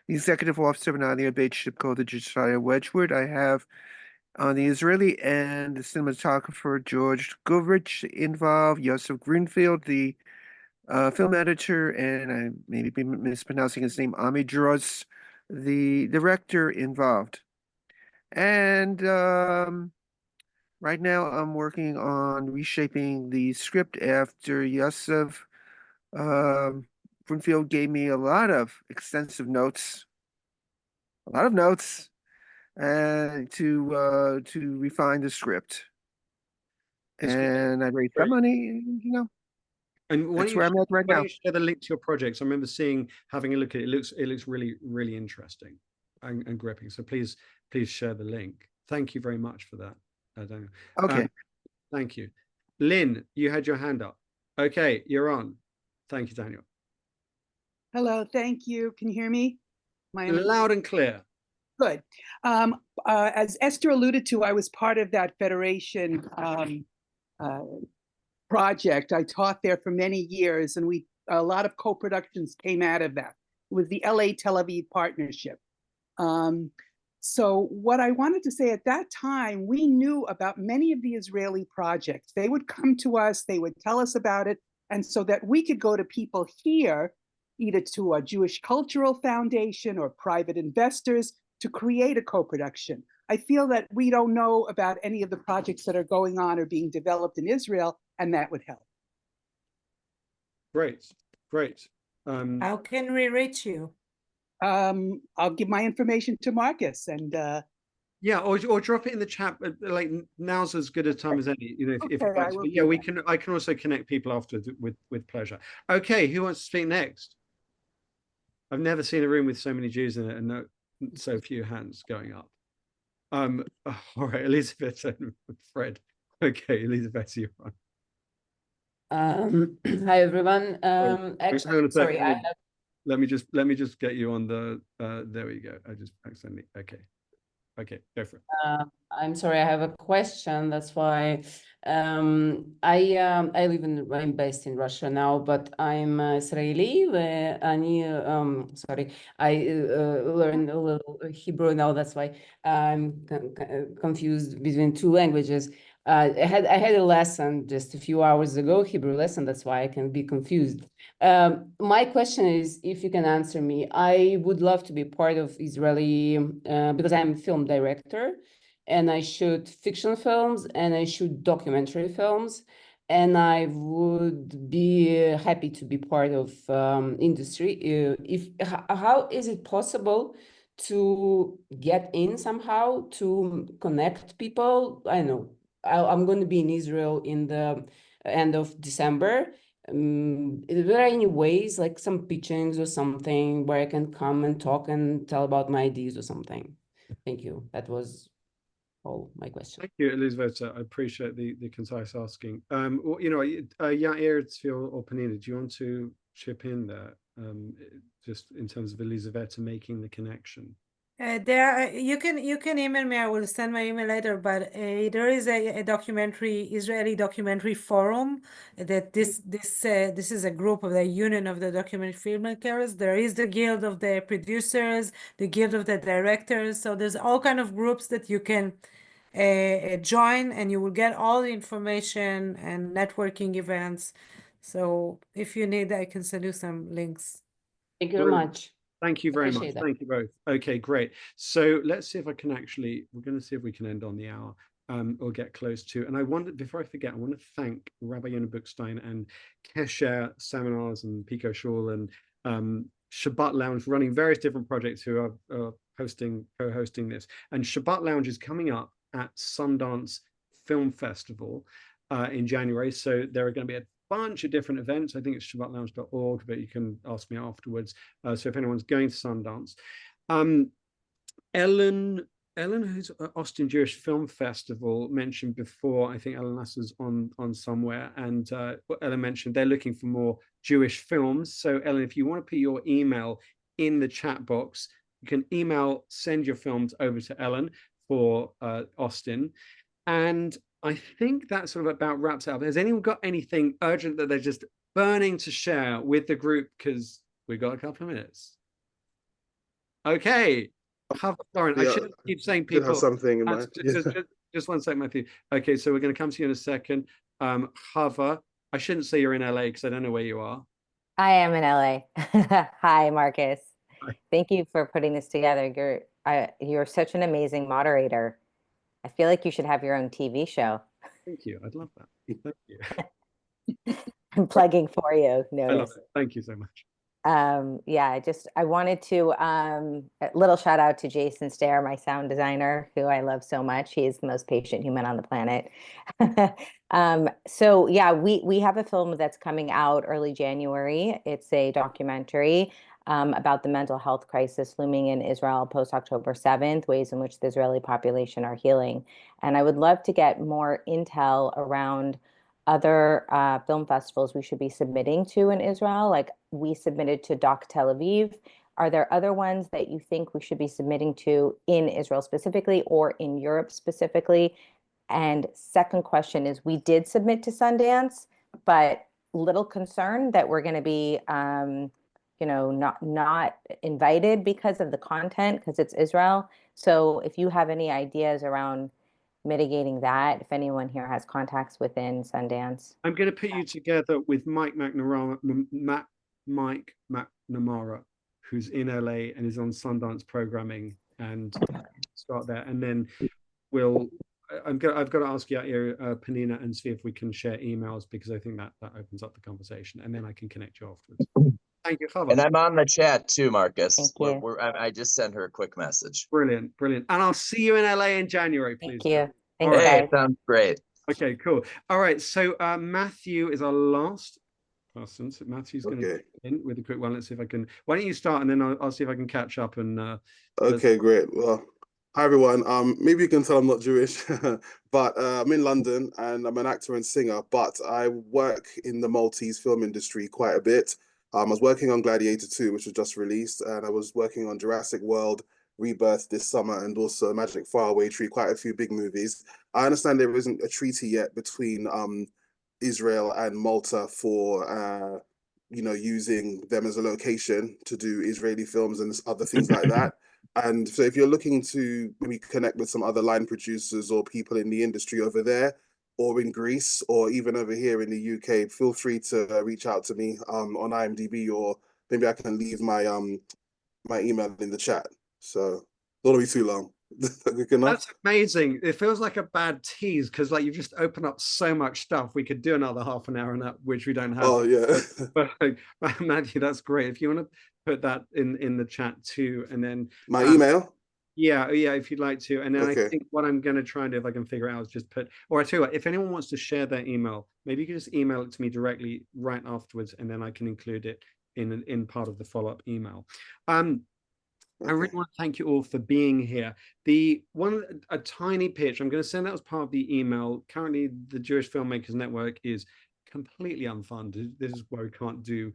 executive officer of an Aliyah Beit ship called the Josiah Wedgwood. I have on the Israeli and the cinematographer George Govrich involved, Yosef Greenfield, the film editor, and I may be mispronouncing his name, Ami Droz, the director involved. And right now I'm working on reshaping the script after Yosef Greenfield gave me a lot of extensive notes, to refine the script. And I raised that money, And that's where I'm at right now. You share the link to your projects. I remember having a look at it. It looks really, really interesting and gripping. So please share the link. Thank you very much for that, Daniel. Okay. Thank you. Lynn, you had your hand up. Okay, you're on. Thank you, Daniel. Hello, thank you. Can you hear me? Loud and clear. Good. As Esther alluded to, I was part of that Federation project. I taught there for many years, and a lot of co-productions came out of that. It was the LA Tel Aviv partnership. So what I wanted to say, at that time, we knew about many of the Israeli projects. They would come to us, they would tell us about it, and so that we could go to people here, either to a Jewish Cultural Foundation or private investors, to create a co-production. I feel that we don't know about any of the projects that are going on or being developed in Israel, and that would help. Great. How can we reach you? I'll give my information to Marcus, and yeah, or drop it in the chat. Like, now's as good a time as any. If Okay, like, but yeah, I can also connect people afterwards with pleasure. Okay, who wants to speak next? I've never seen a room with so many Jews in it and so few hands going up. All right, Elizabeth and Fred. Okay, Elizabeth, you're on. Hi everyone. Hang on a Sorry, second. Let me just get you on the. There we go. I just accidentally. Okay, go for it. I'm sorry, I have a question. That's why I'm based in Russia now, but I'm Israeli. I learned a little Hebrew now. That's why I'm confused between two languages. I had a lesson just a few hours ago, Hebrew lesson. That's why I can be confused. My question is, if you can answer me, I would love to be part of Israeli because I'm a film director, and I shoot fiction films, and I shoot documentary films. And I would be happy to be part of industry. How is it possible to get in somehow, to connect people? I don't know. I'm going to be in Israel in the end of December. Is there any ways, like some pitchings or something, where I can come and talk and tell about my ideas or something? Thank you. That was all my question. Thank you, Elizabeth. I appreciate the concise asking. Well, you know, Yair, or Panina, do you want to chip in there? Just in terms of Elizabeth making the connection. You can email me. I will send my email later. But there is a Israeli documentary forum that this is a group of the Union of the Documentary Filmmakers. There is the Guild of the Producers, the Guild of the Directors. So there's all kind of groups that you can join, and you will get all the information and networking events. So if you need, I can send you some links. Thank you very much. Thank you very much. Appreciate that. Thank you both. Okay, great. So let's see if I can actually, we're going to see if we can end on the hour or get close to. And I wanted, before I forget, I want to thank Rabbi Yonah Bookstein and Kesher Seminars and Pico Shawl and Shabbat Lounge, running various different projects who are co-hosting this. And Shabbat Lounge is coming up at Sundance Film Festival in January. So there are going to be a bunch of different events. I think it's shabbatlounge.org, but you can ask me afterwards. So if anyone's going to Sundance, Ellen, who's at Austin Jewish Film Festival, mentioned before. I think Ellen Lasser's on somewhere, and Ellen mentioned they're looking for more Jewish films. So Ellen, if you want to put your email in the chat box, you can send your films over to Ellen for Austin. And I think that sort of about wraps it up. Has anyone got anything urgent that they're just burning to share with the group? Because we've got a couple of minutes. Okay. Lauren, I shouldn't keep saying people. Have something in mind. Just one sec, Matthew. Okay, so we're going to come to you in a second. Chava, I shouldn't say you're in LA because I don't know where you are. I am in LA. Hi, Marcus. Hi. Thank you for putting this together. You're such an amazing moderator. I feel like you should have your own TV show. Thank you. I'd love that. Thank you. I'm plugging for you. Notice. I love it. Thank you so much. Yeah, I wanted to, a little shout out to Jason Stair, my sound designer, who I love so much. He is the most patient human on the planet. So yeah, we have a film that's coming out early January. It's a documentary about the mental health crisis looming in Israel post-October 7th, ways in which the Israeli population are healing. And I would love to get more intel around other film festivals we should be submitting to in Israel. Like we submitted to Doc Tel Aviv. Are there other ones that you think we should be submitting to in Israel specifically or in Europe specifically? And second question is, we did submit to Sundance, but little concerned that we're going to be not invited because of the content, because it's Israel. So if you have any ideas around mitigating that, if anyone here has contacts within Sundance. I'm going to put you together with Mike McNamara, who's in LA and is on Sundance programming, and start there. And then I've got to ask you, Panina, and see if we can share emails, because I think that opens up the conversation, and then I can connect you afterwards. Thank you, Chava. And I'm on the chat too, Marcus. Thank you. I just sent her a quick message. Brilliant. And I'll see you in LA in January, please. Thank you. Thanks, guys. Sounds great. Okay, cool. All right, so Matthew is our last person. So Matthew's going to get in with a quick one. Let's see if I can. Why don't you start, and then I'll see if I can catch up. And okay, great. Well, hi everyone. Maybe you can tell I'm not Jewish, but I'm in London and I'm an actor and singer. But I work in the Maltese film industry quite a bit. I was working on Gladiator 2, which was just released, and I was working on Jurassic World Rebirth this summer, and also Magic Faraway Tree, quite a few big movies. I understand there isn't a treaty yet between Israel and Malta for using them as a location to do Israeli films and other things like that. And so if you're looking to maybe connect with some other line producers or people in the industry over there, or in Greece, or even over here in the UK, feel free to reach out to me on IMDb, or maybe I can leave my my email in the chat. So don't be too long. Quick enough. That's amazing. It feels like a bad tease because like you've just opened up so much stuff. We could do another half an hour on that, which we don't have. Oh yeah. But Matthew, that's great. If you want to put that in the chat too, and then My email. yeah, if you'd like to. And then Okay. I think what I'm going to try and do, if I can figure it out, is just put, or I tell you what, if anyone wants to share their email, maybe you can just email it to me directly right afterwards, and then I can include it in part of the follow-up email. I really want to thank you all for being here. A tiny pitch, I'm going to send that as part of the email. Currently, the Jewish Filmmakers Network is completely unfunded. This is why we can't do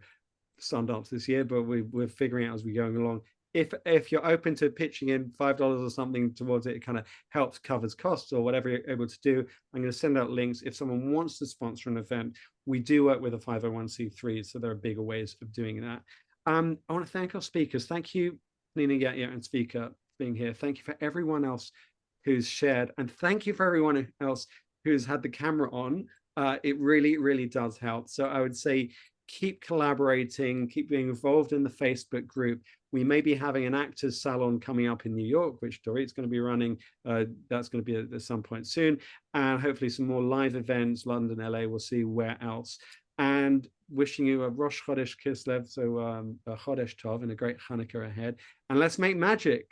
Sundance this year, but we're figuring out as we're going along. If you're open to pitching in $5 or something towards it, it kind of helps covers costs or whatever you're able to do. I'm going to send out links. If someone wants to sponsor an event, we do work with a 501c3, so there are bigger ways of doing that. I want to thank our speakers. Thank you, Nina Yatya and Svika, being here. Thank you for everyone else who's shared, and thank you for everyone else who's had the camera on. It really, really does help. So I would say keep collaborating, keep being involved in the Facebook group. We may be having an actors salon coming up in New York, which Dorit's going to be running. That's going to be at some point soon. And hopefully some more live events, London, LA, we'll see where else. And wishing you a Rosh Chodesh Kislev, so a Chodesh Tov and a great Hanukkah ahead. And let's make magic.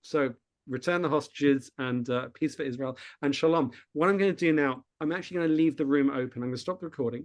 So return the hostages and peace for Israel and shalom. What I'm going to do now, I'm actually going to leave the room open. I'm going to stop the recording.